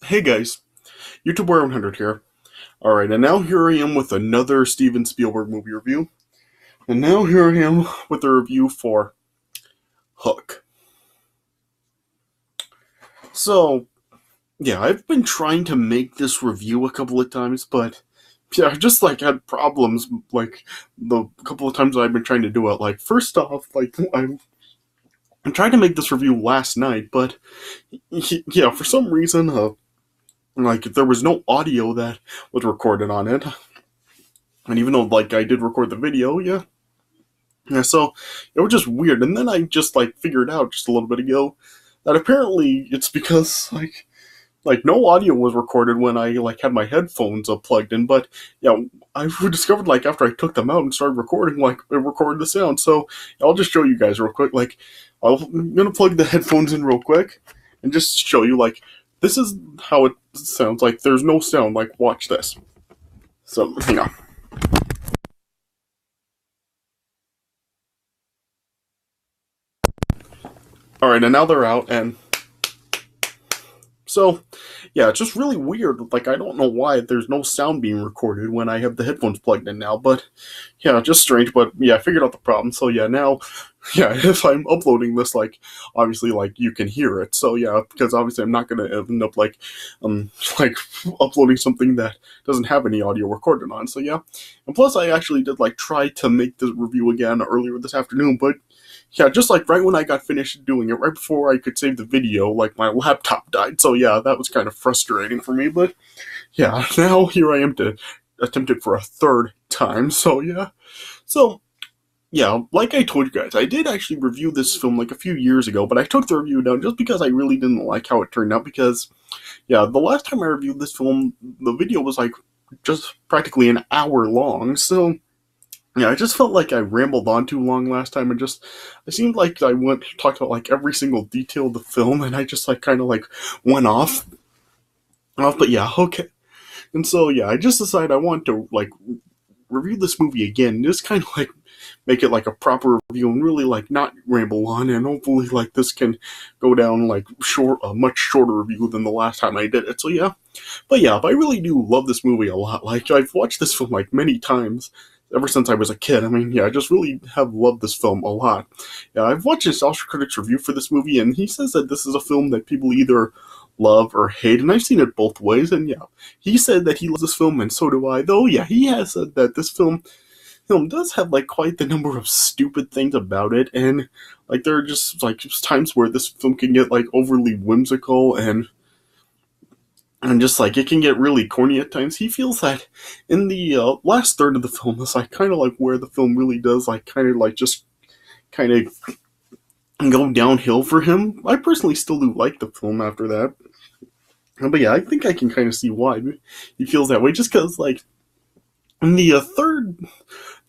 Hey guys, YouTuber 100 here. Alright, and now here I am with another Steven Spielberg movie review. And now here I am with a review for Hook. So, yeah, I've been trying to make this review a couple of times, but yeah, I just had problems the couple of times I've been trying to do it. First off, I tried to make this review last night, but yeah, for some reason, there was no audio that was recorded on it. And even though I did record the video, yeah, so it was just weird. And then I just figured out just a little bit ago that apparently it's because no audio was recorded when I had my headphones plugged in. But yeah, I discovered after I took them out and started recording, it recorded the sound. So I'll just show you guys real quick. I'm gonna plug the headphones in real quick and just show you this is how it sounds. There's no sound. Watch this. So hang on. All right, and now they're out, and so, yeah, it's just really weird. I don't know why there's no sound being recorded when I have the headphones plugged in now, but yeah, just strange. But yeah, I figured out the problem. So yeah, now, yeah, if I'm uploading this, obviously, you can hear it. So yeah, because obviously I'm not gonna end up um, like uploading something that doesn't have any audio recorded on. So yeah, and plus I actually did try to make this review again earlier this afternoon, but yeah, just right when I got finished doing it, right before I could save the video, my laptop died. So yeah, that was kind of frustrating for me. But yeah, now here I am to attempt it for a third time. So yeah, so yeah, like I told you guys, I did actually review this film a few years ago, but I took the review down just because I really didn't like how it turned out. Because yeah, the last time I reviewed this film, the video was just practically an hour long. So yeah, I just felt like I rambled on too long last time, and just it seemed like I went talked about every single detail of the film, and I just kind of went off. But yeah, okay. And so yeah, I just decided I want to review this movie again, just kind of make it a proper review and really not ramble on, and hopefully this can go down a much shorter review than the last time I did it. So yeah, but I really do love this movie a lot. I've watched this film many times ever since I was a kid. I mean, yeah, I just really have loved this film a lot. Yeah, I've watched a Nostalgia Critic's review for this movie, and he says that this is a film that people either love or hate, and I've seen it both ways. And yeah, he said that he loves this film, and so do I. Though, yeah, he has said that this film does have quite the number of stupid things about it, and there are just times where this film can get overly whimsical and just it can get really corny at times. He feels that in the last third of the film is kind of where the film really does just kind of go downhill for him. I personally still do like the film after that, but yeah, I think I can kind of see why he feels that way. Just because in the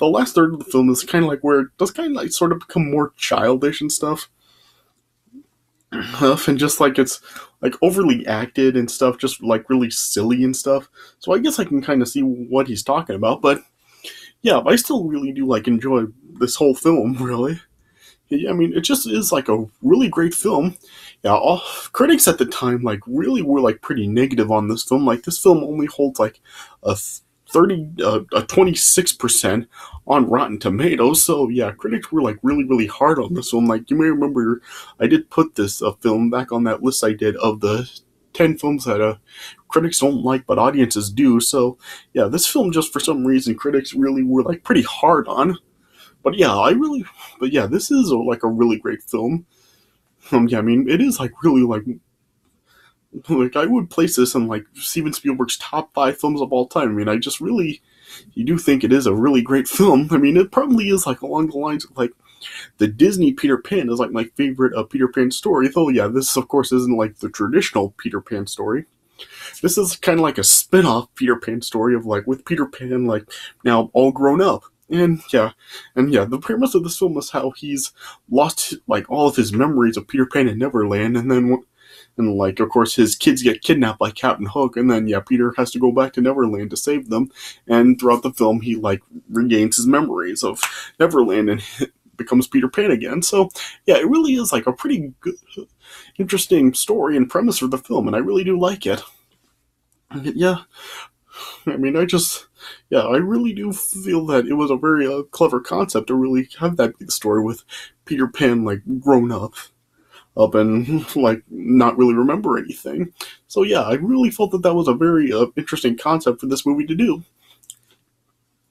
last third of the film is kind of where it does kind of sort of become more childish and stuff. And just it's overly acted and stuff, just really silly and stuff. So I guess I can kind of see what he's talking about. But yeah, I still really do enjoy this whole film. Really, yeah, I mean, it just is a really great film. Yeah, all critics at the time really were pretty negative on this film. This film only holds a 26% on Rotten Tomatoes. So yeah, critics were really hard on this one. You may remember, I did put this film back on that list I did of the 10 films that critics don't like but audiences do. So yeah, this film just for some reason critics really were pretty hard on. But yeah, but yeah, this is a really great film. Yeah, I mean, it is really I would place this in Steven Spielberg's top 5 films of all time. I mean, I just really, you do think it is a really great film. I mean, it probably is along the lines of the Disney Peter Pan is my favorite Peter Pan story. Though yeah, this of course isn't the traditional Peter Pan story. This is kind of a spin-off Peter Pan story of with Peter Pan now all grown up. And yeah, the premise of this film is how he's lost all of his memories of Peter Pan in Neverland, and then of course his kids get kidnapped by Captain Hook, and then yeah, Peter has to go back to Neverland to save them. And throughout the film he regains his memories of Neverland and becomes Peter Pan again. So yeah, it really is a pretty good, interesting story and premise for the film, and I really do like it. Yeah, I mean, yeah, I really do feel that it was a very clever concept to really have that be the story with Peter Pan, like, grown up and, like, not really remember anything. So, yeah, I really felt that that was a very interesting concept for this movie to do.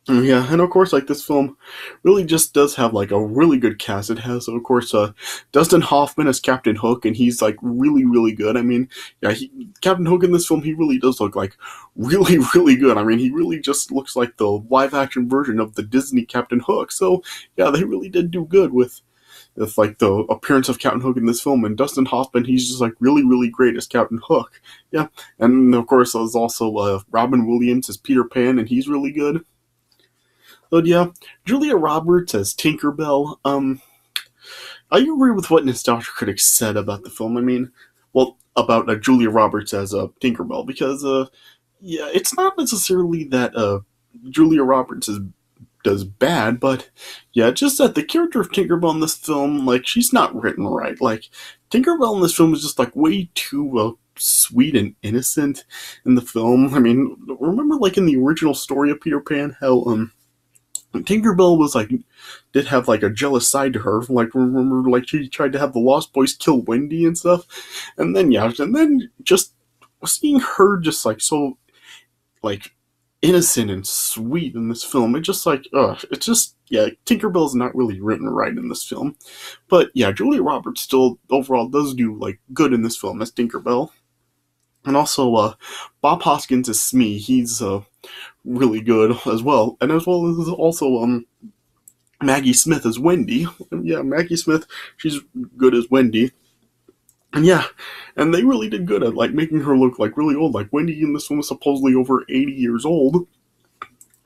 Yeah, and of course, like, this film really just does have like a really good cast. It has, of course, Dustin Hoffman as Captain Hook, and he's like really, really good. I mean, yeah, Captain Hook in this film, he really does look like really, really good. I mean, he really just looks like the live action version of the Disney Captain Hook. So, yeah, they really did do good with like the appearance of Captain Hook in this film, and Dustin Hoffman, he's just like really, really great as Captain Hook. Yeah, and of course, there's also Robin Williams as Peter Pan, and he's really good. But yeah, Julia Roberts as Tinkerbell. I agree with what nostalgia critics said about the film. I mean, well, about Julia Roberts as Tinkerbell, because yeah, it's not necessarily that Julia Roberts does bad, but yeah, just that the character of Tinkerbell in this film, like, she's not written right. Like, Tinkerbell in this film is just like way too sweet and innocent in the film. I mean, remember like in the original story of Peter Pan, how Tinkerbell was like, did have like a jealous side to her. Like, remember, like, she tried to have the Lost Boys kill Wendy and stuff, and then yeah, and then just seeing her just like so like innocent and sweet in this film, it just like, it's just, yeah, Tinkerbell's not really written right in this film, but yeah, Julia Roberts still overall does do like good in this film as Tinkerbell, and also Bob Hoskins as Smee. He's really good as well, and as well as also Maggie Smith as Wendy. Yeah, Maggie Smith, she's good as Wendy. And yeah, and they really did good at like making her look like really old. Like, Wendy in this one was supposedly over 80 years old.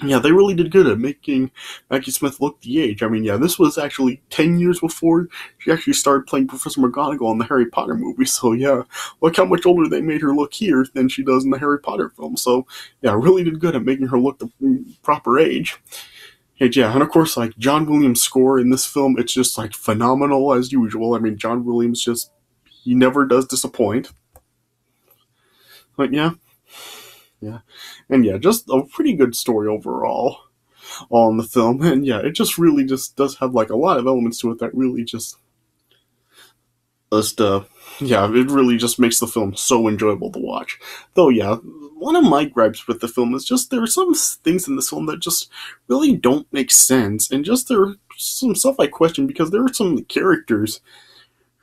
Yeah, they really did good at making Maggie Smith look the age. I mean, yeah, this was actually 10 years before she actually started playing Professor McGonagall in the Harry Potter movie. So yeah, look how much older they made her look here than she does in the Harry Potter film. So yeah, really did good at making her look the proper age. And yeah, and of course, like, John Williams' score in this film, it's just like phenomenal as usual. I mean, John Williams just, he never does disappoint. But yeah, yeah, and yeah, just a pretty good story overall on the film. And yeah, it just really just does have like a lot of elements to it that really just yeah, it really just makes the film so enjoyable to watch. Though yeah, one of my gripes with the film is just there are some things in this film that just really don't make sense, and just there are some stuff I question, because there are some characters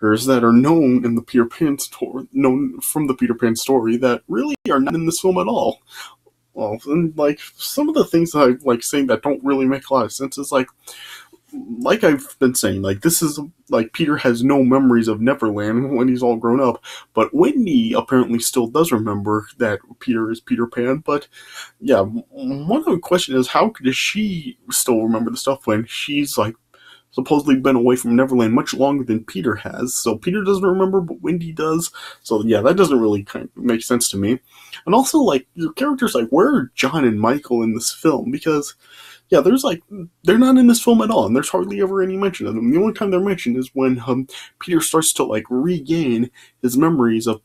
that are known in the Peter Pan story, known from the Peter Pan story, that really are not in this film at all. Well, and like some of the things that I like saying that don't really make a lot of sense is like I've been saying, like, this is like Peter has no memories of Neverland when he's all grown up, but Wendy apparently still does remember that Peter is Peter Pan. But yeah, one of the question is, how does she still remember the stuff when she's like supposedly been away from Neverland much longer than Peter has? So Peter doesn't remember, but Wendy does. So yeah, that doesn't really kind of make sense to me. And also, like, your characters, like, where are John and Michael in this film? Because yeah, there's like, they're not in this film at all, and there's hardly ever any mention of them. The only time they're mentioned is when Peter starts to like regain his memories of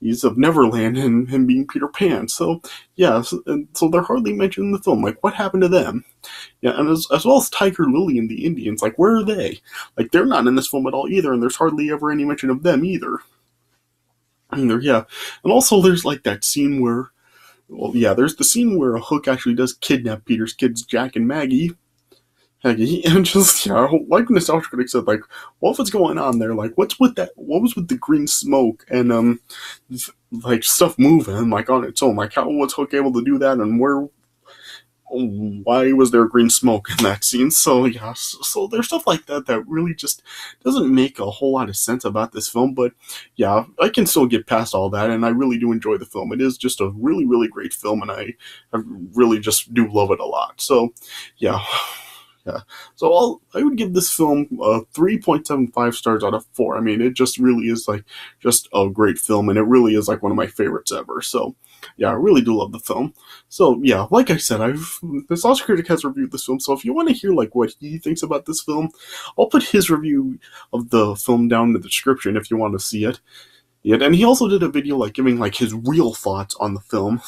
Neverland and him being Peter Pan. So yeah, so they're hardly mentioned in the film. Like, what happened to them? Yeah, and as well as Tiger Lily and the Indians, like, where are they? Like, they're not in this film at all either, and there's hardly ever any mention of them either. Yeah, and also there's like that scene where, well, yeah, there's the scene where Hook actually does kidnap Peter's kids, Jack and Maggie. And just, yeah, like nostalgia critics said, like, what was going on there? Like, what's with that? What was with the green smoke and like, stuff moving like on its own? Like, how was Hook able to do that? And why was there green smoke in that scene? So yeah, so there's stuff like that that really just doesn't make a whole lot of sense about this film. But yeah, I can still get past all that, and I really do enjoy the film. It is just a really, really great film, and I really just do love it a lot. So yeah. Yeah, so I would give this film 3.75 stars out of 4. I mean, it just really is like just a great film, and it really is like one of my favorites ever. So yeah, I really do love the film. So yeah, like I said, the Sauce Critic has reviewed this film. So if you want to hear like what he thinks about this film, I'll put his review of the film down in the description if you want to see it. Yeah, and he also did a video like giving like his real thoughts on the film.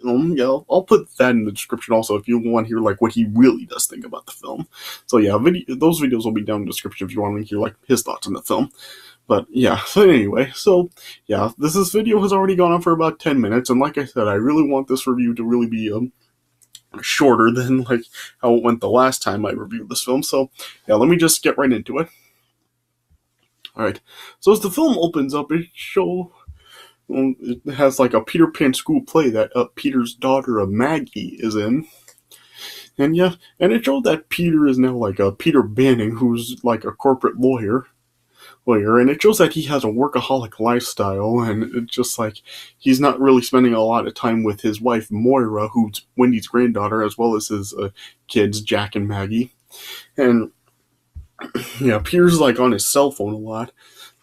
Yeah, I'll put that in the description also if you want to hear like what he really does think about the film. So yeah, those videos will be down in the description if you want to hear like his thoughts on the film. But yeah, so anyway, so yeah, this video has already gone on for about 10 minutes, and like I said, I really want this review to really be shorter than like how it went the last time I reviewed this film. So yeah, let me just get right into it. Alright, so as the film opens up, it has like a Peter Pan school play that Peter's daughter Maggie is in. And yeah, and it showed that Peter is now like a Peter Banning, who's like a corporate lawyer, and it shows that he has a workaholic lifestyle, and it's just like he's not really spending a lot of time with his wife Moira, who's Wendy's granddaughter, as well as his kids Jack and Maggie. And yeah, Peter's like on his cell phone a lot.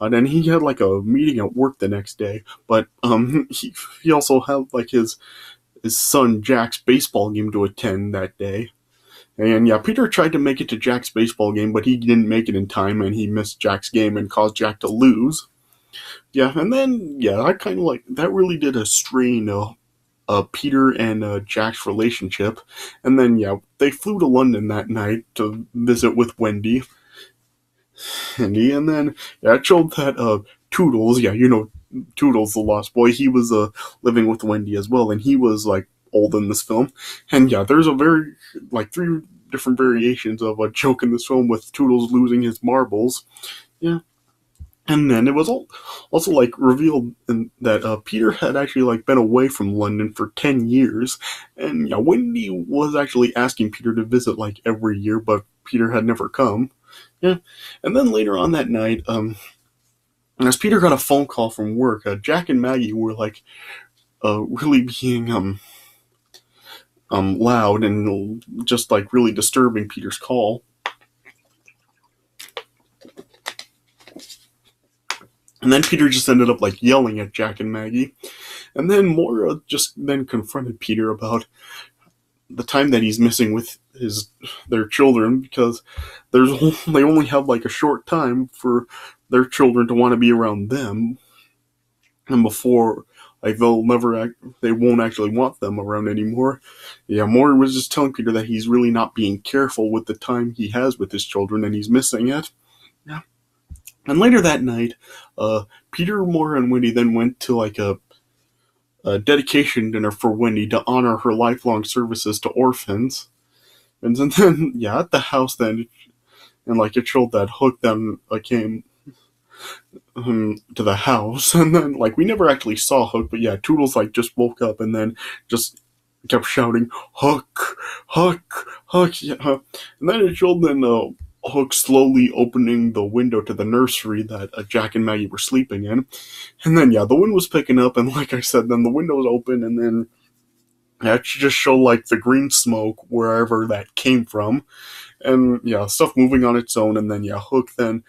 And he had like a meeting at work the next day, but he also had like his son Jack's baseball game to attend that day. And yeah, Peter tried to make it to Jack's baseball game, but he didn't make it in time, and he missed Jack's game and caused Jack to lose. Yeah, and then yeah, I kind of like that really did a strain Peter and Jack's relationship. And then yeah, they flew to London that night to visit with Wendy. And then yeah, it showed that Toodles, yeah, you know Toodles the Lost Boy, he was living with Wendy as well, and he was like old in this film. And yeah, there's a very like 3 different variations of a joke in this film with Toodles losing his marbles. Yeah. And then it was also like revealed that Peter had actually like been away from London for 10 years, and yeah, Wendy was actually asking Peter to visit like every year, but Peter had never come. Yeah, and then later on that night, as Peter got a phone call from work, Jack and Maggie were like really being loud and just like really disturbing Peter's call. And then Peter just ended up like yelling at Jack and Maggie. And then Moira just then confronted Peter about the time that he's missing with their children, because they only have like a short time for their children to want to be around them, and before like they won't actually want them around anymore. Yeah, Moira was just telling Peter that he's really not being careful with the time he has with his children, and he's missing it. Yeah. And later that night, Peter, Moira, and Wendy then went to like a dedication dinner for Wendy to honor her lifelong services to orphans. And then, yeah, at the house then, and like it showed that Hook then came to the house, and then like we never actually saw Hook, but yeah, Toodles like just woke up and then just kept shouting, Hook, Hook, Hook, yeah. And then it showed then Hook slowly opening the window to the nursery that Jack and Maggie were sleeping in. And then, yeah, the wind was picking up, and like I said, then the window was open, and then it just showed like the green smoke wherever that came from. And yeah, stuff moving on its own, and then yeah, Hook then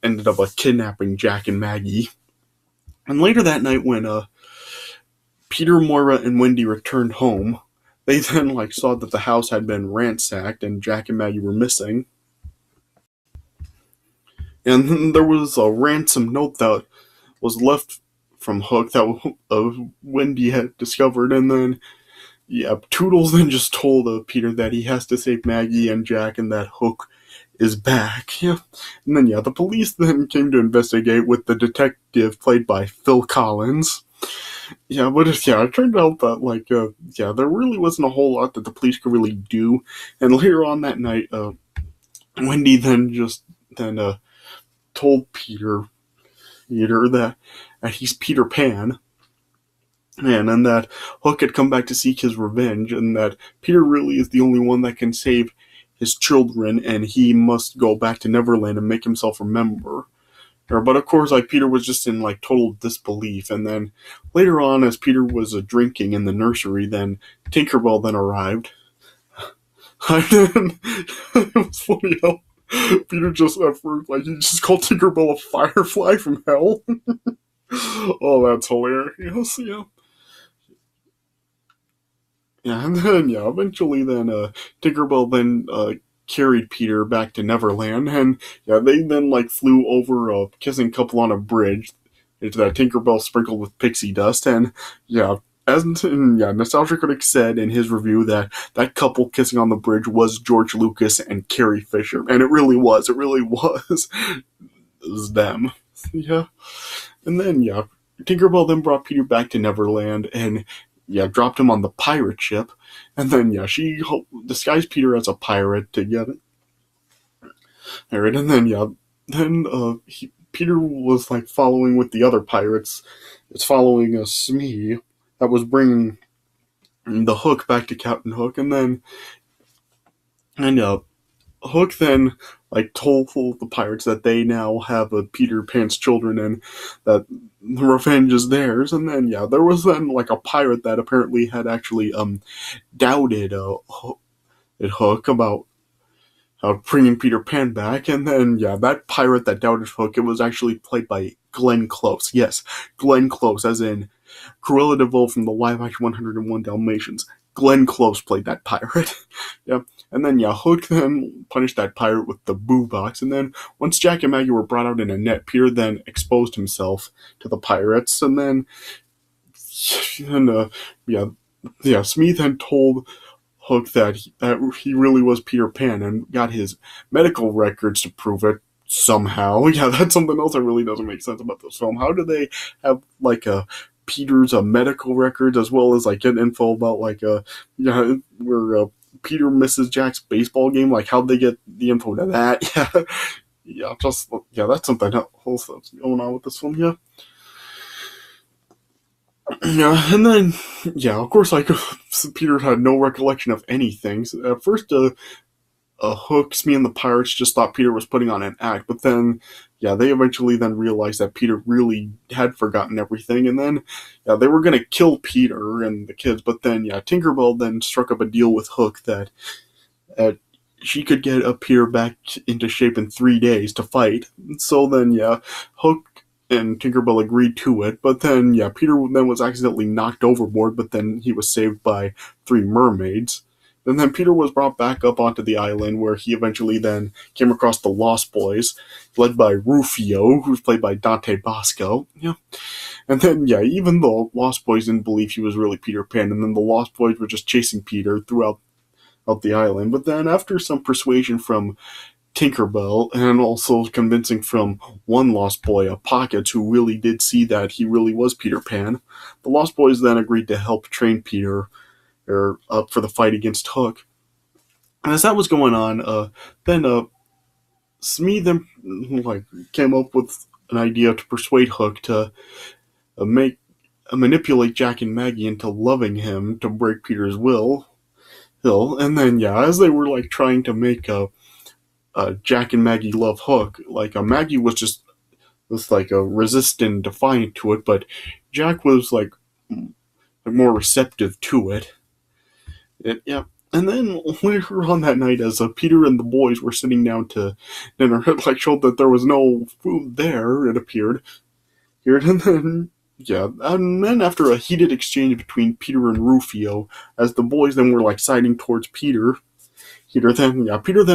ended up kidnapping Jack and Maggie. And later that night when Peter, Moira, and Wendy returned home, they then like saw that the house had been ransacked and Jack and Maggie were missing. And then there was a ransom note that was left from Hook that Wendy had discovered, and then yeah, Toodles then just told Peter that he has to save Maggie and Jack, and that Hook is back. Yeah. And then yeah, the police then came to investigate with the detective played by Phil Collins. Yeah, but it turned out that like there really wasn't a whole lot that the police could really do. And later on that night, Wendy then told Peter that he's Peter Pan, and that Hook had come back to seek his revenge, and that Peter really is the only one that can save his children, and he must go back to Neverland and make himself remember. But of course, like Peter was just in like total disbelief, and then later on, as Peter was drinking in the nursery, then Tinkerbell then arrived. It was funny how Peter just at first, like, he just called Tinkerbell a firefly from hell. Oh, that's hilarious, yeah. Yeah, and then, yeah, eventually then, Tinkerbell then, carried Peter back to Neverland, and, yeah, they then, like, flew over a kissing couple on a bridge, into that Tinkerbell sprinkled with pixie dust. And yeah, as Nostalgia Critic said in his review that that couple kissing on the bridge was George Lucas and Carrie Fisher, and it really was. It really was. It was them. Yeah, and then Tinkerbell then brought Peter back to Neverland and dropped him on the pirate ship, and then she disguised Peter as a pirate to get it. And then Peter was like following with the other pirates. It's following a Smee that was bringing the Hook back to Captain Hook, and Hook then like told the pirates that they now have a Peter Pan's children and that the revenge is theirs. And then there was then like a pirate that apparently had actually doubted Hook about bringing Peter Pan back. And then that pirate that doubted Hook, it was actually played by Glenn Close. Yes, Glenn Close, as in Cruella de Vil from the live action 101 Dalmatians. Glenn Close played that pirate. And then Hook then punished that pirate with the boo box. And then once Jack and Maggie were brought out in a net, Peter then exposed himself to the pirates. And then Smee then told Hook that he really was Peter Pan and got his medical records to prove it somehow. Yeah, that's something else that really doesn't make sense about this film. How do they have like Peter's medical records as well as like get info about like where Peter misses Jack's baseball game? Like how'd they get the info to that? That's something else that's going on with this film. And then, of course, like, Peter had no recollection of anything. So at first, Hook, Smee, and the pirates just thought Peter was putting on an act, but then, they eventually then realized that Peter really had forgotten everything, and then, they were gonna kill Peter and the kids, but then, Tinkerbell then struck up a deal with Hook that she could get Peter back into shape in 3 days to fight. So then, Hook and Tinkerbell agreed to it, but then, Peter then was accidentally knocked overboard, but then he was saved by 3 mermaids. And then Peter was brought back up onto the island, where he eventually then came across the Lost Boys, led by Rufio, who's played by Dante Bosco. And then, even the Lost Boys didn't believe he was really Peter Pan, and then the Lost Boys were just chasing Peter throughout the island. But then, after some persuasion from Tinkerbell, and also convincing from one Lost Boy, Pockets, who really did see that he really was Peter Pan, the Lost Boys then agreed to help train Peter up for the fight against Hook. And as that was going on, then Smee then came up with an idea to persuade Hook to manipulate Jack and Maggie into loving him to break Peter's will. And then as they were trying to make Jack and Maggie love Hook, Maggie was just resistant, defiant to it, but Jack was more receptive to it. And then later on that night, as Peter and the boys were sitting down to dinner, it showed that there was no food there, it appeared. And then after a heated exchange between Peter and Rufio, as the boys then were siding towards Peter then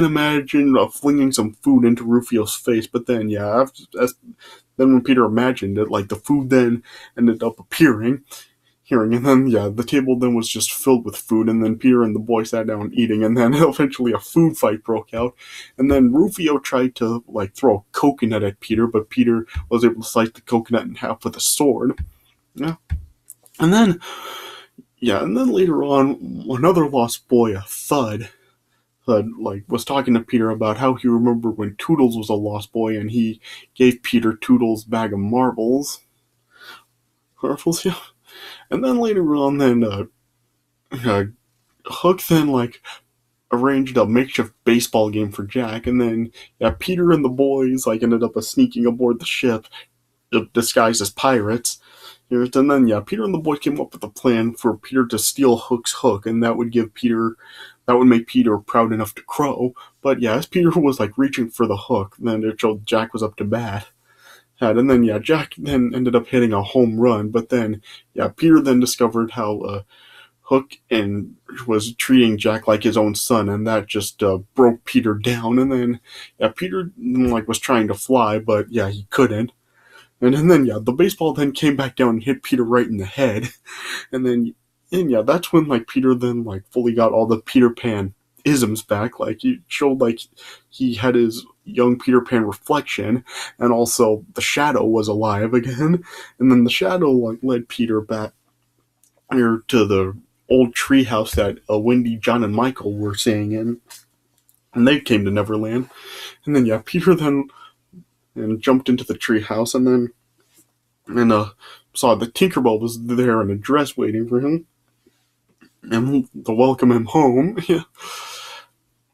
imagined flinging some food into Rufio's face, but then then when Peter imagined it, the food then ended up appearing, and then the table then was just filled with food, and then Peter and the boy sat down eating, and then eventually a food fight broke out, and then Rufio tried to throw a coconut at Peter, but Peter was able to slice the coconut in half with a sword. And then later on, another Lost Boy, Thud, was talking to Peter about how he remembered when Toodles was a Lost Boy, and he gave Peter Toodles' bag of marbles. And then later on, then Hook then arranged a makeshift baseball game for Jack, and then Peter and the boys ended up sneaking aboard the ship, disguised as pirates. And then Peter and the boys came up with a plan for Peter to steal Hook's hook, and that would make Peter proud enough to crow. But as Peter was reaching for the hook, then it showed Jack was up to bat. And then Jack then ended up hitting a home run, but then Peter then discovered how Hook and was treating Jack like his own son, and that just broke Peter down. And then Peter was trying to fly, but he couldn't. And then yeah, the baseball then came back down and hit Peter right in the head, and yeah, that's when like Peter then like fully got all the Peter Pan isms back. Like he showed like he had his young Peter Pan reflection, and also the Shadow was alive again, and then the Shadow like led Peter back here to the old treehouse that Wendy, John, and Michael were staying in, and they came to Neverland. And then yeah, Peter then and jumped into the treehouse, and saw that Tinkerbell was there in a dress waiting for him and to welcome him home. Yeah,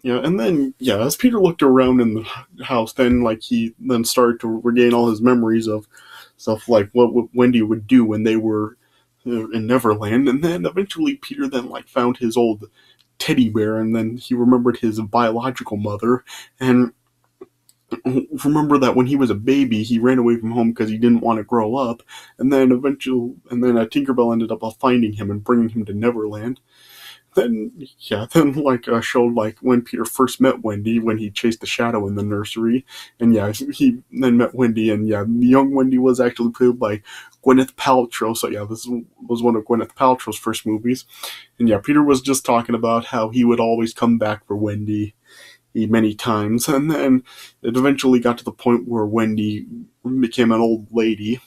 yeah, and then yeah, as Peter looked around in the house, then like he then started to regain all his memories of stuff like what Wendy would do when they were in Neverland, and then eventually Peter then like found his old teddy bear, and then he remembered his biological mother, and remember that when he was a baby, he ran away from home because he didn't want to grow up, and then Tinkerbell ended up finding him and bringing him to Neverland. Then yeah, then like showed like when Peter first met Wendy when he chased the Shadow in the nursery, and yeah, he then met Wendy, and yeah, the young Wendy was actually played by Gwyneth Paltrow. So yeah, this was one of Gwyneth Paltrow's first movies, and yeah, Peter was just talking about how he would always come back for Wendy many times, and then it eventually got to the point where Wendy became an old lady,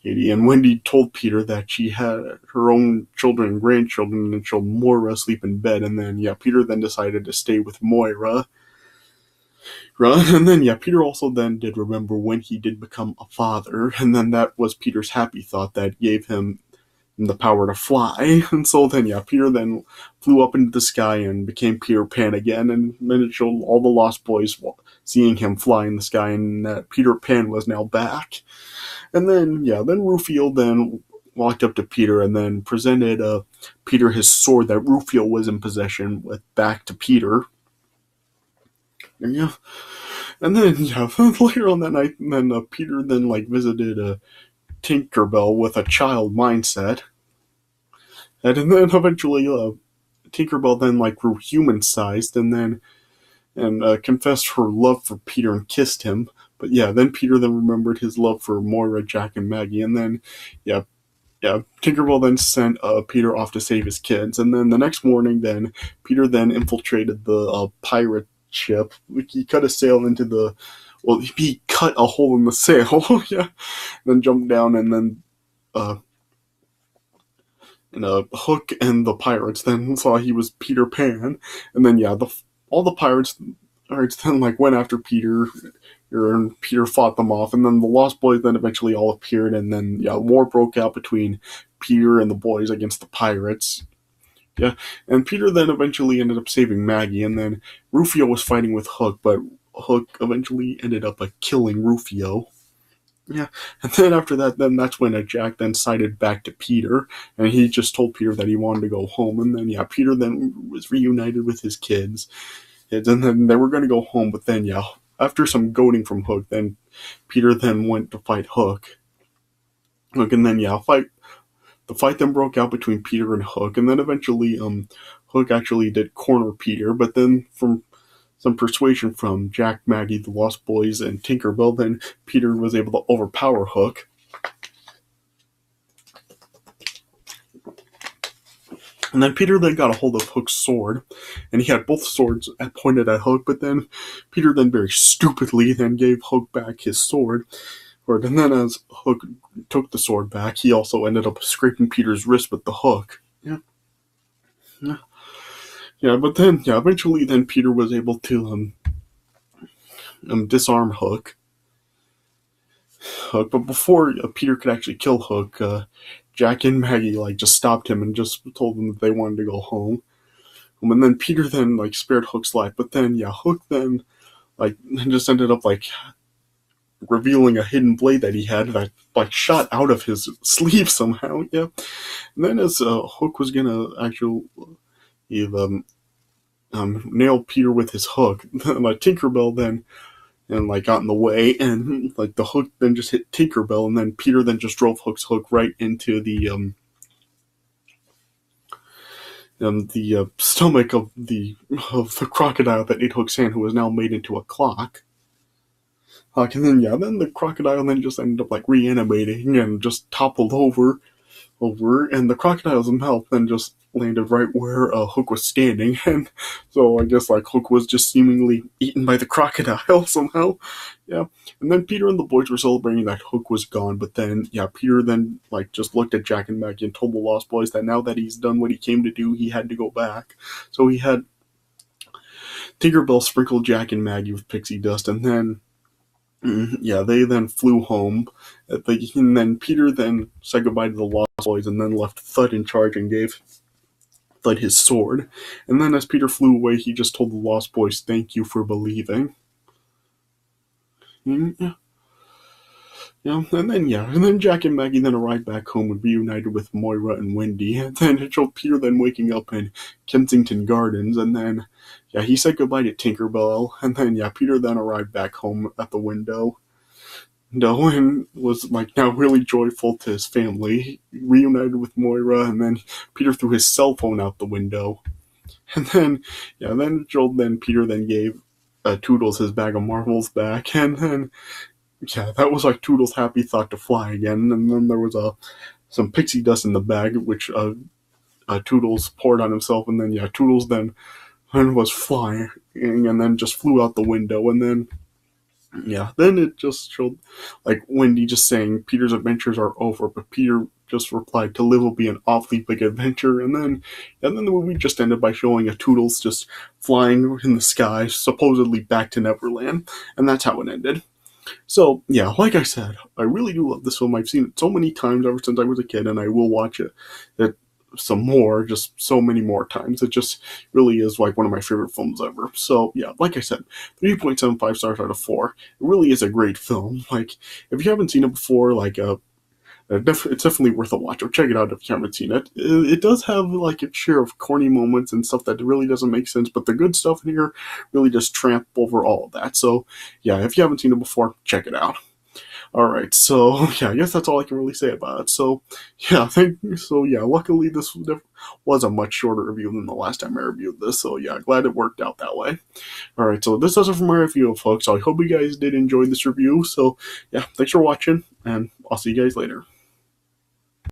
and Wendy told Peter that she had her own children and grandchildren, and showed Moira sleep in bed, and then yeah, Peter then decided to stay with Moira. And then yeah, Peter also then did remember when he did become a father, and then that was Peter's happy thought that gave him the power to fly. And so then yeah, Peter then flew up into the sky and became Peter Pan again, and then it showed all the Lost Boys seeing him fly in the sky, and that Peter Pan was now back. And then yeah, then Rufio then walked up to Peter and then presented Peter his sword that Rufio was in possession with back to Peter. And yeah, and then yeah, later on that night, then Peter then like visited Tinkerbell with a child mindset, and then eventually Tinkerbell then like grew human sized, and confessed her love for Peter and kissed him. But yeah, then Peter then remembered his love for Moira, Jack, and Maggie, and then yeah, yeah, Tinkerbell then sent Peter off to save his kids, and then the next morning, then Peter then infiltrated the pirate ship. He cut a sail into the, well, he cut a hole in the sail, yeah, then jumped down, and then Hook and the pirates then saw he was Peter Pan, and then yeah, all the pirates then like went after Peter, and Peter fought them off, and then the Lost Boys then eventually all appeared, and then yeah, war broke out between Peter and the boys against the pirates. Yeah, and Peter then eventually ended up saving Maggie, and then Rufio was fighting with Hook, but Hook eventually ended up killing Rufio. Yeah, and then after that, then that's when Jack then sided back to Peter, and he just told Peter that he wanted to go home, and then yeah, Peter then was reunited with his kids, and then they were going to go home, but then yeah, after some goading from Hook, then Peter then went to fight Hook. And then yeah, the fight then broke out between Peter and Hook, and then eventually Hook actually did corner Peter, but then from some persuasion from Jack, Maggie, the Lost Boys, and Tinkerbell, then Peter was able to overpower Hook. And then Peter then got a hold of Hook's sword, and he had both swords pointed at Hook, but then Peter then very stupidly then gave Hook back his sword. And then as Hook took the sword back, he also ended up scraping Peter's wrist with the hook. Yeah. Yeah. Yeah, but then, yeah, eventually then Peter was able to disarm Hook. But before Peter could actually kill Hook, Jack and Maggie like just stopped him and just told him that they wanted to go home. And then Peter then like spared Hook's life, but then yeah, Hook then like just ended up like revealing a hidden blade that he had that like shot out of his sleeve somehow. Yeah, and then as Hook was gonna actually nail Peter with his hook, like Tinkerbell then and like got in the way, and like the hook then just hit Tinkerbell, and then Peter then just drove Hook's hook right into the stomach of the crocodile that ate Hook's hand, who was now made into a clock. And then yeah, then the crocodile then just ended up like reanimating and just toppled over, and the crocodile's mouth then just landed right where Hook was standing, and so I guess like Hook was just seemingly eaten by the crocodile somehow. Yeah, and then Peter and the boys were celebrating that Hook was gone, but then yeah, Peter then like just looked at Jack and Maggie and told the Lost Boys that now that he's done what he came to do, he had to go back. So he had Tinkerbell sprinkle Jack and Maggie with pixie dust, and then yeah, they then flew home. And then Peter then said goodbye to the Lost Boys and then left Thud in charge and gave Thud his sword. And then as Peter flew away, he just told the Lost Boys, "Thank you for believing." Yeah, and then Jack and Maggie then arrived back home and reunited with Moira and Wendy. And then it showed Peter then waking up in Kensington Gardens. And then yeah, he said goodbye to Tinkerbell. And then yeah, Peter then arrived back home at the window. Owen was like now really joyful to his family, reunited with Moira, and then Peter threw his cell phone out the window. And then yeah, then Peter then gave Toodles his bag of marbles back, and then yeah, that was like Toodles' happy thought to fly again. And then there was some pixie dust in the bag, which Toodles poured on himself, and then yeah, Toodles then was flying, and then just flew out the window, and then yeah, then it just showed like Wendy just saying Peter's adventures are over, but Peter just replied, "To live will be an awfully big adventure." And then the movie just ended by showing a Toodles just flying in the sky, supposedly back to Neverland, and that's how it ended. So yeah, like I said, I really do love this film. I've seen it so many times ever since I was a kid, and I will watch it some more, just so many more times. It just really is like one of my favorite films ever. So yeah, like I said, 3.75 stars out of 4. It really is a great film. Like if you haven't seen it before, like it's definitely worth a watch. Or check it out if you haven't seen it. It does have like its share of corny moments and stuff that really doesn't make sense, but the good stuff in here really just tramp over all of that. So yeah, if you haven't seen it before, check it out. Alright, so yeah, I guess that's all I can really say about it. So yeah, luckily this was a much shorter review than the last time I reviewed this, so yeah, glad it worked out that way. Alright, so this does it for my review, folks. I hope you guys did enjoy this review, so yeah, thanks for watching, and I'll see you guys later.